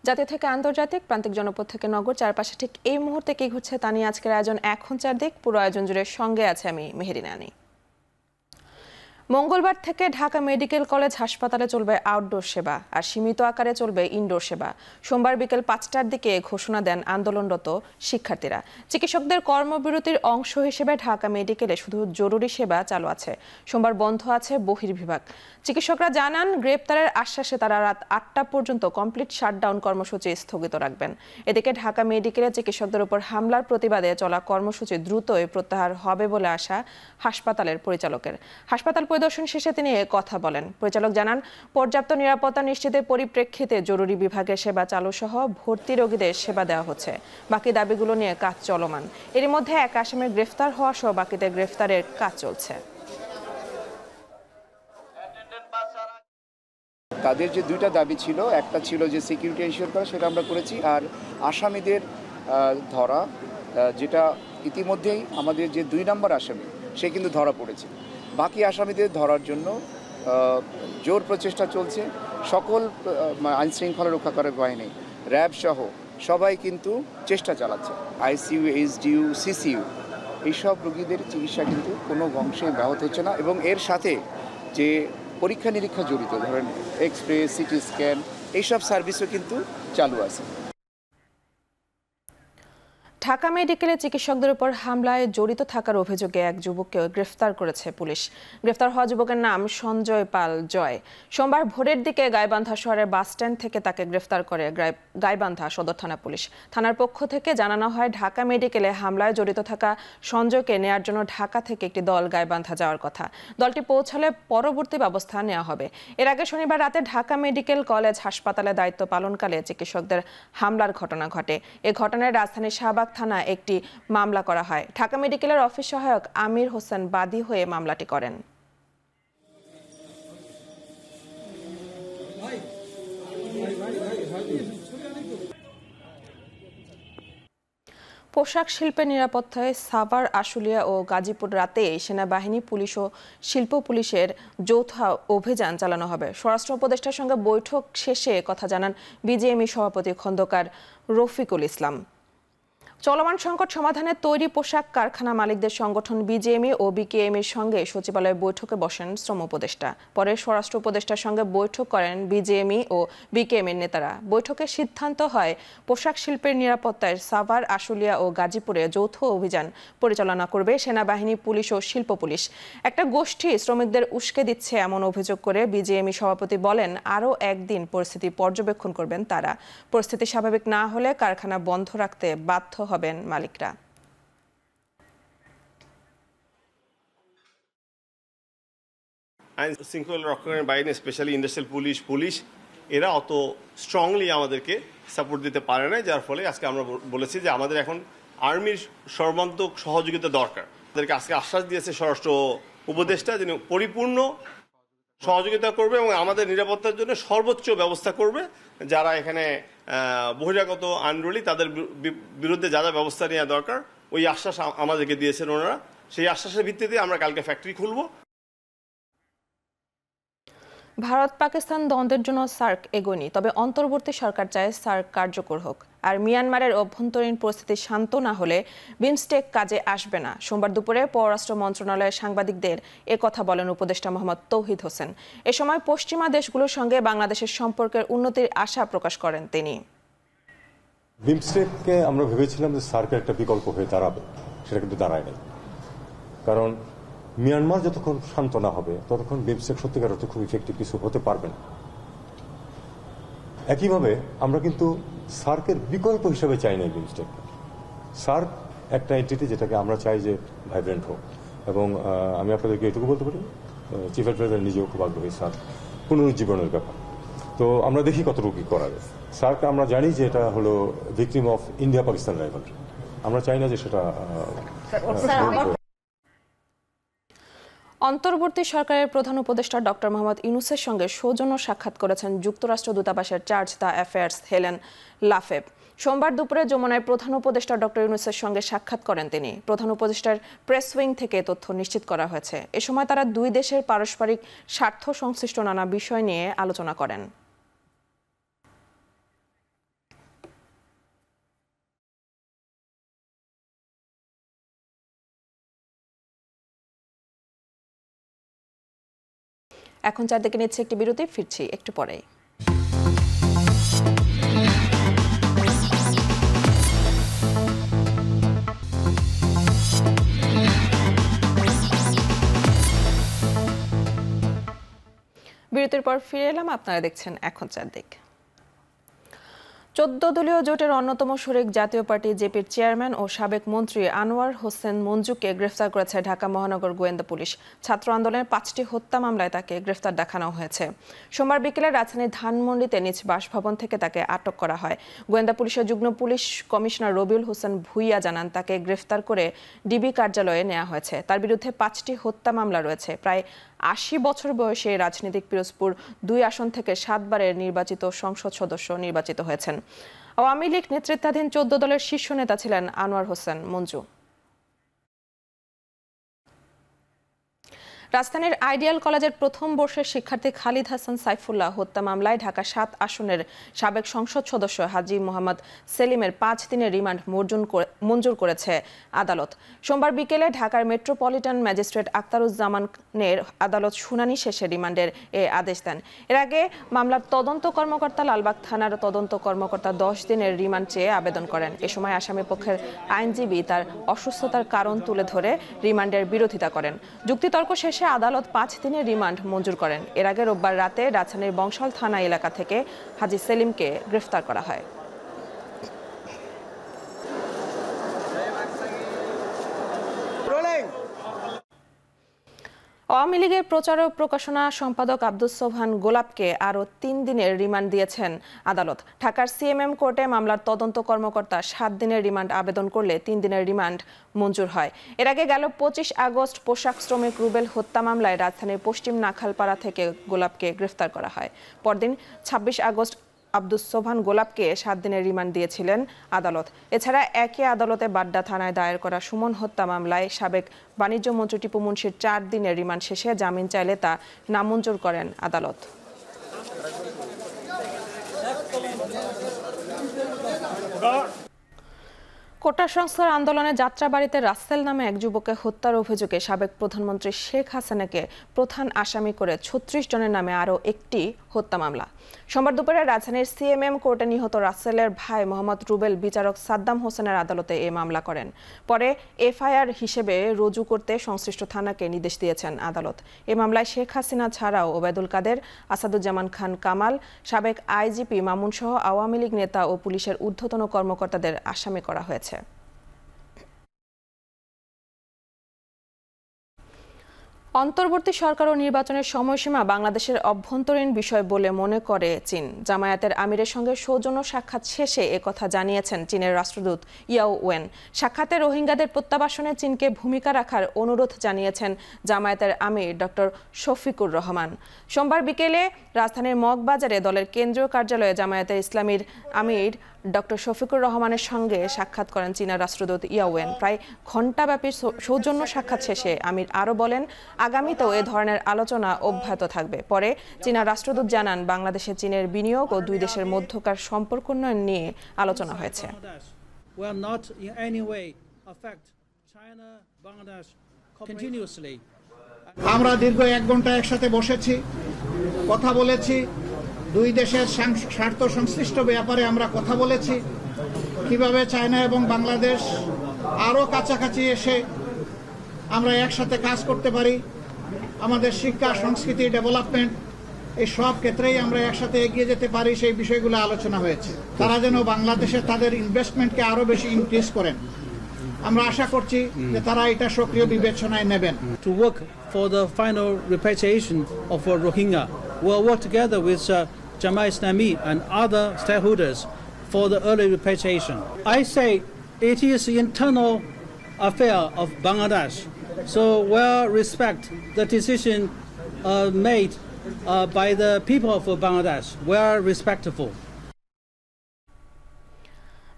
জাতীয় থেকে আন্তর্জাতিক, প্রান্তিক জনপদ থেকে নগর, চারপাশে ঠিক এই মুহূর্তে কি ঘটছে তা নিয়ে আজকের আয়োজন এখন চারদিক। পুরো আয়োজন জুড়ে সঙ্গে আছে আমি মেহেরিনা আনি। মঙ্গলবার থেকে ঢাকা মেডিকেল কলেজ হাসপাতালে চলবে আউটডোর সেবা আর সীমিত আকারে চলবে ইনডোর সেবা। সোমবার বিকেল ৫টার দিকে ঘোষণা দেন আন্দোলনরত শিক্ষার্থীরা। চিকিৎসকদের কর্মবিরতির অংশ হিসেবে ঢাকা মেডিকেলে শুধু জরুরি সেবা চালু আছে। সোমবার বন্ধ আছে বহির্বিভাগ। চিকিৎসকরা জানান, গ্রেপ্তারের আশ্বাসে তারা রাত ৮টা পর্যন্ত কমপ্লিট শাটডাউন কর্মসূচি স্থগিত রাখবেন। এদিকে ঢাকা মেডিকেলে চিকিৎসকদের উপর হামলার প্রতিবাদে চলা কর্মসূচি দ্রুতই প্রত্যাহার হবে বলে আশা হাসপাতালের পরিচালকের। হাসপাতাল পরিদর্শন শেষে তিনি কথা বলেন। পরিচালক জানান, পর্যাপ্ত নিরাপত্তা নিশ্চিতের পরিপ্রেক্ষিতে জরুরি বিভাগের সেবা চালু সহ ভর্তি রোগীদের সেবা দেওয়া হচ্ছে। বাকি দাবিগুলো নিয়ে কাজ চলমান। এর মধ্যে এক আসামির গ্রেফতার হওয়া সহ বাকিদের গ্রেফতারের কাজ চলছে। তাদের যে দুইটা দাবি ছিল, একটা ছিল যে সিকিউরিটি এনশিওর করা, সেটা আমরা করেছি। আর আসামিদের ধরা, যেটা ইতিমধ্যেই আমাদের যে ২ নম্বর আসামি সে কিন্তু ধরা পড়েছে। বাকি আসামিদের ধরার জন্য জোর প্রচেষ্টা চলছে। সকল আইনশৃঙ্খলা রক্ষা করার বাহিনী, র্যাব সহ সবাই কিন্তু চেষ্টা চালাচ্ছে। আইসিইউ, এইচডিইউ, সিসিইউ এইসব রোগীদের চিকিৎসা কিন্তু কোনো অংশে ব্যাহত হচ্ছে না। এবং এর সাথে যে পরীক্ষা নিরীক্ষা জড়িত, ধরেন এক্সরে, সিটি স্ক্যান, এইসব সার্ভিসও কিন্তু চালু আছে। ঢাকা মেডিকেলে চিকিৎসকদের উপর হামলায় জড়িত থাকার অভিযোগে এক যুবককে গ্রেফতার করেছে পুলিশ। গ্রেফতার হওয়া যুবকের নাম সঞ্জয় পাল জয়। সোমবার ভোরের দিকে গাইবান্ধা শহরের বাস স্ট্যান্ড থেকে তাকে গ্রেফতার করে গাইবান্ধা সদর থানা পুলিশ। থানার পক্ষ থেকে জানানো হয়, ঢাকা মেডিকেলে হামলায় জড়িত থাকা সঞ্জয়কে নেয়ার জন্য ঢাকা থেকে একটি দল গাইবান্ধা যাওয়ার কথা। দলটি পৌঁছালে পরবর্তী ব্যবস্থা নেওয়া হবে। এর আগে শনিবার রাতে ঢাকা মেডিকেল কলেজ হাসপাতালে দায়িত্ব পালনকালে চিকিৎসকদের হামলার ঘটনা ঘটে। এ ঘটনায় রাজধানীর শাহবাগ থানা একটি মামলা করা হয়। ঢাকা মেডিকেলের অফিস সহায়ক আমির হোসেন বাদী হয়ে মামলাটি করেন। পোশাক শিল্পের নিরাপত্তায় সাভার, আশুলিয়া ও গাজীপুর রাতে সেনাবাহিনী, পুলিশ ও শিল্প পুলিশের যৌথ অভিযান চালানো হবে। স্বরাষ্ট্র উপদেষ্টার সঙ্গে বৈঠক শেষে কথা জানান বিজিএমই সভাপতি খন্দকার রফিকুল ইসলাম। চলমান সংকট সমাধানে তৈরি পোশাক কারখানা মালিকদের সংগঠন বিজিএমই ও বিকেএমইর সঙ্গে সচিবালয়ে বৈঠকে বসেন শ্রম উপদেষ্টা। পরে স্বরাষ্ট্র উপদেষ্টার সঙ্গে বৈঠক করেন বিজিএমই ও বিকেএমইর নেতারা। বৈঠকে সিদ্ধান্ত হয়, পোশাক শিল্পের নিরাপত্তায় সাভার, আশুলিয়া ও গাজীপুরে যৌথ অভিযান পরিচালনা করবে সেনাবাহিনী, পুলিশ ও শিল্প পুলিশ। একটা গোষ্ঠী শ্রমিকদের উস্কে দিচ্ছে এমন অভিযোগ করে বিজিএমই সভাপতি বলেন, আরও একদিন পরিস্থিতি পর্যবেক্ষণ করবেন তারা। পরিস্থিতি স্বাভাবিক না হলে কারখানা বন্ধ রাখতে বাধ্য হবেন মালিকরা। আইন শৃঙ্খলা রক্ষণের বাহিনী, স্পেশালি ইন্ডাস্ট্রিয়াল পুলিশ এরা অত স্ট্রংলি আমাদেরকে সাপোর্ট দিতে পারে না, যার ফলে আজকে আমরা বলেছি যে আমাদের এখন আর্মির সর্বান্তক সহযোগিতা দরকার। তাদেরকে আজকে আশ্বাস দিয়েছে স্বরাষ্ট্র উপদেষ্টা, যিনি পরিপূর্ণ সহযোগিতা করবে এবং আমাদের নিরাপত্তার জন্য সর্বোচ্চ ব্যবস্থা করবে। যারা এখানে বহিরাগত আন্দোলনী, তাদের বিরুদ্ধে যা যা ব্যবস্থা নেওয়া দরকার ওই আশ্বাস আমাদেরকে দিয়েছেন ওনারা। সেই আশ্বাসের ভিত্তিতে আমরা কালকে ফ্যাক্টরি খুলব। ভারত পাকিস্তান দ্বন্দ্বের জন্য সার্ক এগোয়নি, তবে অন্তর্বর্তী সরকার চায় সার্ক কার্যকর হোক। আর মিয়ানমারের অভ্যন্তরীণ পরিস্থিতি শান্ত না হলে বিমস্টেক কাজে আসবে না। সোমবার দুপুরে পররাষ্ট্র মন্ত্রণালয়ের সাংবাদিকদের কথা বলেন উপদেষ্টা মোহাম্মদ তৌহিদ হোসেন। এ সময় পশ্চিমা দেশগুলোর সঙ্গে বাংলাদেশের সম্পর্কের উন্নতির আশা প্রকাশ করেন তিনি। বিমস্টেককে আমরা ভেবেছিলাম যে সার্কের একটা বিকল্প হয়ে দাঁড়াবে, সেটা কিন্তু দাঁড়ায় নাই। কারণ মিয়ানমার যতক্ষণ শান্ত না হবে ততক্ষণ বিমস্টেক সত্যিকার অর্থে খুব ইফেক্টিভ কিছু হতে পারবে না। একইভাবে আমরা কিন্তু সার্কের বিকল্প হিসেবে চাই না বিমস্টেক। সার্ক একটা এন্টিটি যেটাকে আমরা চাই যে ভাইব্রেন্ট হোক। এবং আমি আপনাদেরকে এটুকু বলতে পারি, চিফ অ্যাডভাইজার নিজেও খুব আগ্রহী সার্ক পুনরুজ্জীবনের ব্যাপার। তো আমরা দেখি কতটুকু কি করা যায়। সার্ক আমরা জানি যে এটা হলো victim of India Pakistan rivalry. আমরা চাই না যে সেটা। অন্তর্বর্তী সরকারের প্রধান উপদেষ্টা ডক্টর মোহাম্মদ ইউনূসের সঙ্গে সৌজন্য সাক্ষাৎ করেছেন যুক্তরাষ্ট্র দূতাবাসের চার্জ দ্য অ্যাফেয়ার্স হেলেন লাফেব। সোমবার দুপুরে যমুনায় প্রধান উপদেষ্টা ডক্টর ইউনূসের সঙ্গে সাক্ষাৎ করেন তিনি। প্রধান উপদেষ্টার প্রেস উইং থেকে তথ্য নিশ্চিত করা হয়েছে। এ সময় তারা দুই দেশের পারস্পরিক স্বার্থ সংশ্লিষ্ট নানা বিষয় নিয়ে আলোচনা করেন। এখন চারদিকে নিচ্ছে একটি বিরতি, ফিরছি একটু পরেই। বিরতির পর ফিরে এলাম, আপনারা দেখছেন এখন চারদিক। 14 দলীয় জোটের অন্যতম শরিক জাতীয় পার্টি জেপির চেয়ারম্যান ও সাবেক মন্ত্রী আনোয়ার হোসেন মঞ্জুকে গ্রেফতার করেছে ঢাকা মহানগর গোয়েন্দা পুলিশ। ছাত্র আন্দোলনের 5টি হত্যা মামলায় তাকে গ্রেফতার দেখানো হয়েছে। সোমবার বিকেলে রাজধানীর ধানমন্ডিতে নিজ বাসভবন থেকে তাকে আটক করা হয়। গোয়েন্দা পুলিশের যুগ্ম পুলিশ কমিশনার রবিউল হোসেন ভুইয়া জানান, তাকে গ্রেফতার করে ডিবি কার্যালয়ে নেওয়া হয়েছে। তার বিরুদ্ধে 5টি হত্যা মামলা রয়েছে। প্রায় 80 বছর বয়সে রাজনীতিক পিরোজপুর 2 আসন থেকে 7 বারের নির্বাচিত সংসদ সদস্য নির্বাচিত হয়েছেন। আওয়ামী লীগ নেতৃত্বাধীন 14 দলের শীর্ষ নেতা ছিলেন আনোয়ার হোসেন মঞ্জু। রাজধানীর আইডিয়াল কলেজের প্রথম বর্ষের শিক্ষার্থী খালিদ হাসান সাইফুল্লাহ হত্যা মামলায় ঢাকা 7 আসনের সাবেক সংসদ সদস্য হাজী মোহাম্মদ সেলিমের 5 দিনের রিমান্ড মঞ্জুর করেছে আদালত। সোমবার বিকেলে ঢাকার মেট্রোপলিটন ম্যাজিস্ট্রেট আখতারুজ্জামানের আদালত শুনানি শেষে রিমান্ডের আদেশ দেন। এর আগে মামলার তদন্ত কর্মকর্তা লালবাগ থানার তদন্ত কর্মকর্তা 10 দিনের রিমান্ড চেয়ে আবেদন করেন। এ সময় আসামি পক্ষের আইনজীবী তার অসুস্থতার কারণ তুলে ধরে রিমান্ডের বিরোধিতা করেন। যুক্তিতর্ক শেষে আদালত 5 দিনের রিমান্ড মঞ্জুর করেন। এর আগে রোববার রাতে রাজধানীর বংশাল থানা এলাকা থেকে হাজী সেলিমকে গ্রেফতার করা হয়। আওয়ামী লীগের প্রচার ও প্রকাশনা সম্পাদক আব্দুস সোবহান গোলাপকে আরও 3 দিনের রিমান্ড দিয়েছেন আদালত। ঢাকার সিএমএম কোর্টে মামলার তদন্ত কর্মকর্তা 7 দিনের রিমান্ড আবেদন করলে 3 দিনের রিমান্ড মঞ্জুর হয়। এর আগে গেল 25 আগস্ট পোশাক শ্রমিক রুবেল হত্যা মামলায় রাজধানীর পশ্চিম নাখালপাড়া থেকে গোলাপকে গ্রেফতার করা হয়। পরদিন 26 আগস্ট আব্দুস সোবহান গোলাপকে 7 দিনের রিমান্ড দিয়েছিলেন আদালত। এছাড়া একই আদালতে বাড্ডা থানায় দায়ের করা সুমন হত্যা মামলায় সাবেক বাণিজ্য মন্ত্রী টিপু মুন্সির 4 দিনের রিমান্ড শেষে জামিন চাইলে তা নামঞ্জুর করেন আদালত। কোটা সংস্কার আন্দোলনে যাত্রাবাড়িতে রাসেল নামে এক যুবককে হত্যার অভিযোগে সাবেক প্রধানমন্ত্রী শেখ হাসিনাকে প্রধান আসামি করে 36 জনের নামে আরও একটি হত্যা মামলা। সোমবার দুপুরে রাজধানীর সিএমএম কোর্টে নিহত রাসেলের ভাই মোহাম্মদ রুবেল বিচারক সাদ্দাম হোসেনের আদালতে এই মামলা করেন। পরে এফআইআর হিসেবে রুজু করতে সংশ্লিষ্ট থানাকে নির্দেশ দিয়েছেন আদালত। এই মামলায় শেখ হাসিনা ছাড়াও ওবায়দুল কাদের, আসাদুজ্জামান খান কামাল, সাবেক আইজিপি মামুন সহ আওয়ামী লীগ নেতা ও পুলিশের ঊর্ধ্বতন কর্মকর্তাদের আসামি করা হয়েছে। অন্তর্বর্তী সরকার ও নির্বাচনের সময়সীমা বাংলাদেশের অভ্যন্তরীণ বিষয় বলে মনে করে চীন। জামায়াতের আমিরের সঙ্গে সৌজন্য সাক্ষাৎ শেষে একথা জানিয়েছেন চীনের রাষ্ট্রদূত ইয়াও ওয়েন। সাক্ষাতে রোহিঙ্গাদের প্রত্যাবাসনে চীনকে ভূমিকা রাখার অনুরোধ জানিয়েছেন জামায়াতের আমির ডক্টর শফিকুর রহমান। সোমবার বিকেলে রাজধানীর মগবাজারে দলের কেন্দ্রীয় কার্যালয়ে জামায়াতের ইসলামীর আমির ডক্টর শফিকুর রহমানের সঙ্গে সাক্ষাৎ করেন চীনা রাষ্ট্রদূত ইয়াওয়েন। প্রায় ঘণ্টাব্যাপী সৌজন্য সাক্ষাৎ শেষে আমির আরও বলেন, আগামীতেও এ ধরনের আলোচনা অব্যাহত থাকবে। পরে চীনা রাষ্ট্রদূত জানান, বাংলাদেশে চীনের বিনিয়োগ ও দুই দেশের মধ্যকার সম্পর্ক উন্নয়ন নিয়ে আলোচনা হয়েছে। আমরা দীর্ঘ 1 ঘন্টা একসাথে বসেছি, কথা বলেছি। দুই দেশের স্বার্থ সংশ্লিষ্ট ব্যাপারে আমরা কথা বলেছি, কিভাবে চায়না এবং বাংলাদেশ আরও কাছাকাছি এসে আমরা একসাথে কাজ করতে পারি। আমাদের শিক্ষা, সংস্কৃতি, ডেভেলপমেন্ট এই সব ক্ষেত্রেই আমরা একসাথে এগিয়ে যেতে পারি, সেই বিষয়গুলো আলোচনা হয়েছে। তারা যেন বাংলাদেশে তাদের ইনভেস্টমেন্টকে আরও বেশি ইনক্রিজ করেন, আমরা আশা করছি যে তারা এটা সক্রিয় বিবেচনায় নেবেন। To work for the final repatriation of Rohingya, we'll work together with Jamaat Islami and other stakeholders for the early repatriation. I say it is the internal affair of Bangladesh, so we'll respect the decision made by the people of Bangladesh. We're respectful.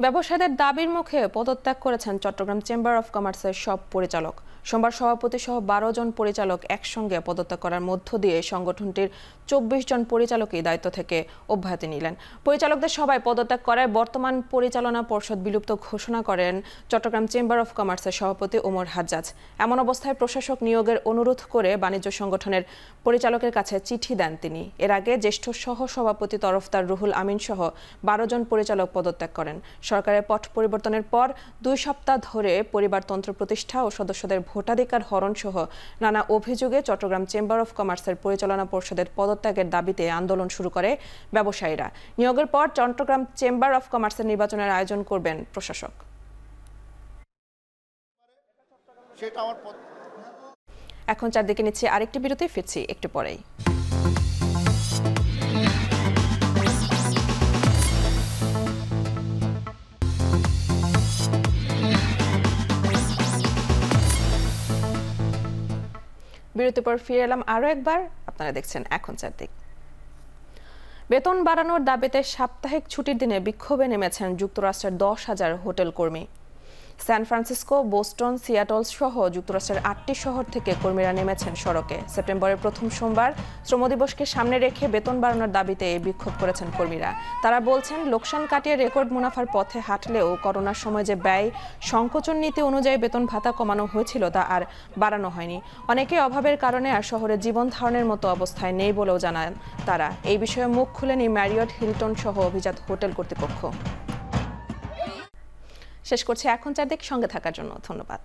ব্যবসায়ীদের দাবির মুখে পদত্যাগ করেছেন Chittagong chamber of কমার্সের সব পরিচালক। সোমবার সভাপতি সহ 12 জন পরিচালক একসঙ্গে পদত্যাগ করার মধ্য দিয়ে সংগঠনটির 24 জন পরিচালকই দায়িত্ব থেকে অব্যাহতি নিলেন। পরিচালকদের সবাই পদত্যাগ করায় বর্তমান পরিচালনা পর্ষদ বিলুপ্ত ঘোষণা করেন চট্টগ্রাম চেম্বার অব কমার্সের সভাপতি ওমর হাজ্জাজ। এমন অবস্থায় প্রশাসক নিয়োগের অনুরোধ করে বাণিজ্য সংগঠনের পরিচালকের কাছে চিঠি দেন তিনি। এর আগে জ্যেষ্ঠ সহ সভাপতি তরফদার রুহুল আমিন সহ 12 জন পরিচালক পদত্যাগ করেন। সরকারের পট পরিবর্তনের পর 2 সপ্তাহ ধরে পরিবারতন্ত্র প্রতিষ্ঠা ও সদস্যদের ভোটাধিকার হরণ সহ নানা অভিযোগে চট্টগ্রাম চেম্বার অব কমার্সের পরিচালনা পর্ষদের পদত্যাগের দাবিতে আন্দোলন শুরু করে ব্যবসায়ীরা। নিয়োগের পর চট্টগ্রাম চেম্বার অব কমার্সের নির্বাচনের আয়োজন করবেন প্রশাসক। এখন চারদিকে নিচ্ছে আরেকটি বিরতি, ফিরছি একটু পরেই। বিরতির পর ফিরে এলাম আরও একবার। আপনারা দেখছেন এখন চারদিক। বেতন বাড়ানোর দাবিতে সাপ্তাহিক ছুটির দিনে বিক্ষোভে নেমেছেন যুক্তরাষ্ট্রের 10,000 হোটেল কর্মী। সান ফ্রান্সিসকো, বোস্টন, সিয়াটল সহ যুক্তরাষ্ট্রের 8টি শহর থেকে কর্মীরা নেমেছেন সড়কে। সেপ্টেম্বরের প্রথম সোমবার শ্রম দিবসকে সামনে রেখে বেতন বাড়ানোর দাবিতে এই বিক্ষোভ করেছেন কর্মীরা। তারা বলছেন, লোকসান কাটিয়ে রেকর্ড মুনাফার পথে হাঁটলেও করোনার সময় যে ব্যয় সংকোচন নীতি অনুযায়ী বেতন ভাতা কমানো হয়েছিল তা আর বাড়ানো হয়নি। অনেকে অভাবের কারণে আর শহরে জীবন ধারণের মতো অবস্থায় নেই বলেও জানান তারা। এই বিষয়ে মুখ খুলেনি ম্যারিয়ট, হিলটন সহ অভিজাত হোটেল কর্তৃপক্ষ। শেষ করছি এখন চারদিক। সঙ্গে থাকার জন্য ধন্যবাদ।